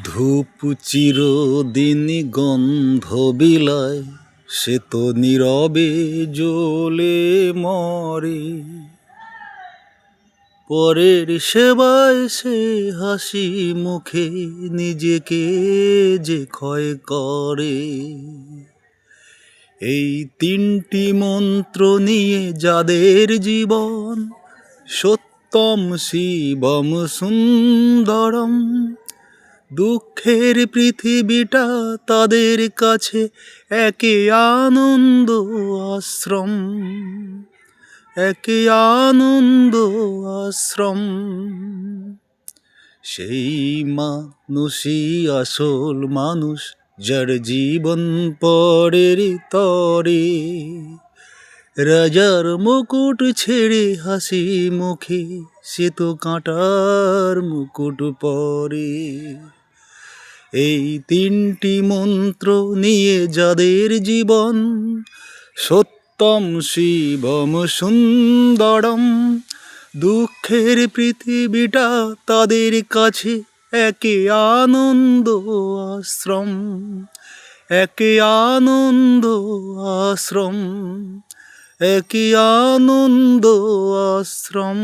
ধূপ চিরদিন গন্ধ বিলায়, সে তো নীরবে জ্বলে মরে। পরের সেবায় সে হাসি মুখে নিজেকে যে ক্ষয় করে। এই তিনটি মন্ত্র নিয়ে যাদের জীবন, সত্যম শিবম সুন্দরম, দুঃখের পৃথিবীটা তাদের কাছে একে আনন্দ আশ্রম, একে আনন্দ আশ্রম। সেই মানুষই আসল মানুষ, যার জীবন পরের তরে। রাজার মুকুট ছেড়ে হাসি মুখে সে তো কাঁটার মুকুট পরে। এই তিনটি মন্ত্র নিয়ে যাদের জীবন, সত্যম শিবম সুন্দরম, দুঃখের পৃথিবীটা তাদের কাছে একে আনন্দ আশ্রম, একে আনন্দ আশ্রম, একে আনন্দ আশ্রম।